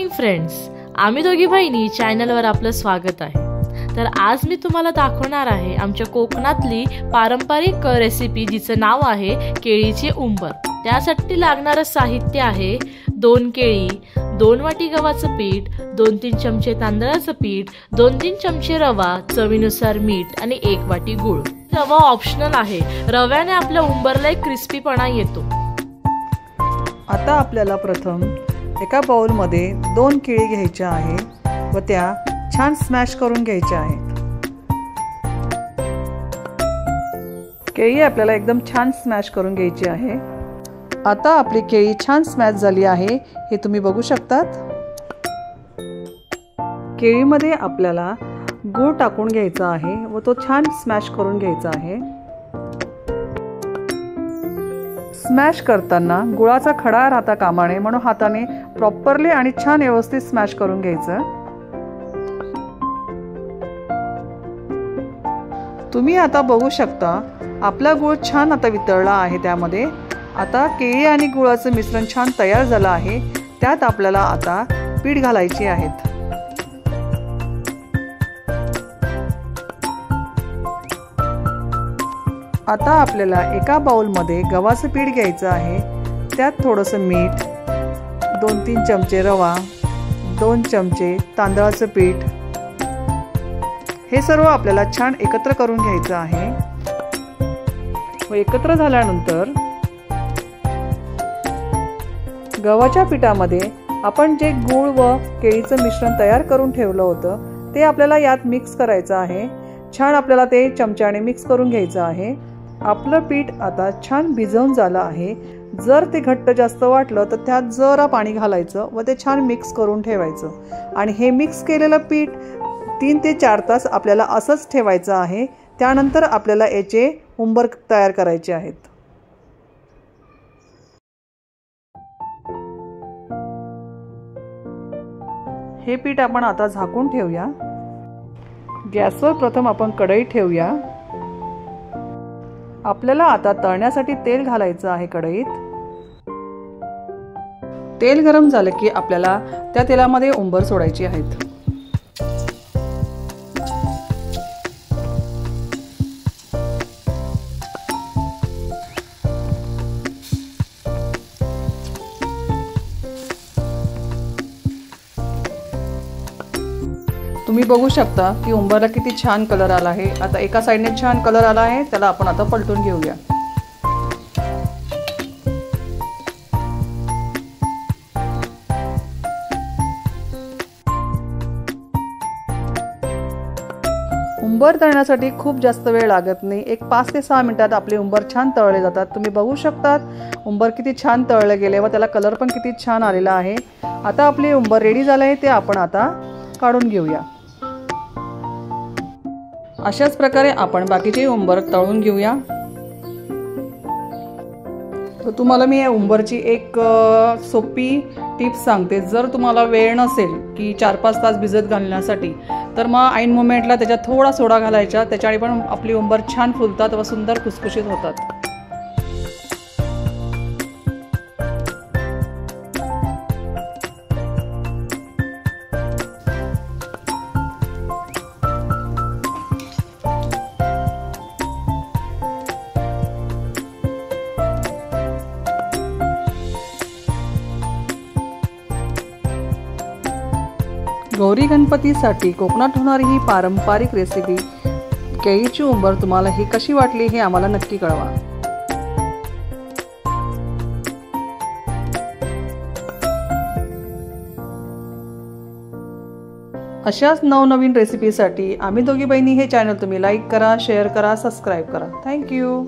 Morning friends, आम्ही दोघी बहिणी चॅनलवर आपलं स्वागत आहे। तर आज मी तुम्हाला दाखवणार आहे आमच्या कोकणातली पारंपरिक रेसिपी जिचं नाव आहे केळीचे उंबर। त्यासाठी लागणारं साहित्य आहे 2 केळी, 2 वाटी गव्हाचं पीठ, 2-3 चमचे तांदळाचं पीठ, 2-3 चमचे रवा, चवीनुसार मीठ आणि 1 वाटी गूळ। रवा ऑप्शनल आहे, रव्याने आपल्या उंबरला एक क्रिस्पीपणा येतो। आता आपल्याला प्रथम एका बाउलमध्ये 2 केळी घ्यायच्या आहे व त्या छान स्मॅश करून घ्यायच्या आहेत। केळी आपल्याला एकदम छान स्मॅश करून घ्यायची आहे। आता आपली केळी छान स्मॅश झाली आहे, हे तुम्ही बघू शकतात। केळीमध्ये आपल्याला गूळ टाकून घ्यायचा आहे व तो छान स्मॅश करून घ्यायचा आहे। स्मॅश करताना गुळाचा खडा राहता कामा नये म्हणून हाताने प्रॉपरली आणि छान व्यवस्थित स्मॅश करून घ्यायचं। तुम्ही आता बघू शकता आपला गूळ छान आता वितळला आहे। त्यामध्ये आता केळी आणि गुळाचं मिश्रण छान तयार झालं आहे। त्यात आपल्याला आता पीठ घालायचे आहेत। आता आपल्याला एका बाउलमध्ये गव्हाचं पीठ घ्यायचं आहे। त्यात थोडंसं मीठ, 2-3 चमचे रवा, 2 चमचे तांदळाचं पीठ, हे सर्व आपल्याला छान एकत्र करून घ्यायचं आहे। व एकत्र झाल्यानंतर गव्हाच्या पिठामध्ये आपण जे गूळ व केळीचं मिश्रण तयार करून ठेवलं होतं ते आपल्याला यात मिक्स करायचं आहे। छान आपल्याला ते चमच्याने मिक्स करून घ्यायचं आहे। आपलं पीठ आता छान भिजवून झालं आहे। जर ते घट्ट जास्त वाटलं तर त्यात जरा पाणी घालायचं व ते छान मिक्स करून ठेवायचं आणि हे मिक्स केलेलं पीठ 3 ते 4 तास आपल्याला असंच ठेवायचं आहे। त्यानंतर आपल्याला याचे उंबर तयार करायचे आहेत। हे पीठ आपण आता झाकून ठेवूया। गॅसवर प्रथम आपण कढई ठेवूया। आपल्याला आता तळण्यासाठी तेल घालायचं आहे कढईत। तेल गरम झालं की आपल्याला त्या तेलामध्ये उंबर सोडायची आहेत। तुम्ही बघू शकता की उंबरला किती छान कलर आला आहे। आता एका साइडने छान कलर आला आहे, त्याला आपण आता पलटून घेऊया। उंबर तळण्यासाठी खूप जास्त वेळ लागत नाही, एक 5 ते 6 मिनिटात आपले उंबर छान तळले जातात। तुम्ही बघू शकतात उंबर किती छान तळले गेले व त्याला कलर पण किती छान आलेला आहे। आता आपले उंबर रेडी झाले आहे, ते आपण आता काढून घेऊया। अशाच प्रकारे आपण बाकीचे उंबर तळून घेऊया। तर तुम्हाला मी या उंबरची एक सोपी टिप्स सांगते। जर तुम्हाला वेळ नसेल की 4-5 तास भिजत घालण्यासाठी तर मग ऐन मोमेंटला त्याच्यात थोडा सोडा घालायचा, त्याच्याने पण आपली उंबर छान फुलतात व सुंदर खुसखुशीत होतात। गौरी गणपतीसाठी कोकणात होणारी ही पारंपरिक रेसिपी केळीची उंबर तुम्हाला ही कशी वाटली हे आम्हाला नक्की कळवा। अशाच नवनवीन रेसिपीसाठी आम्ही दोघी बहिणी हे चॅनल तुम्ही लाईक करा, शेअर करा, सबस्क्राईब करा। थँक्यू।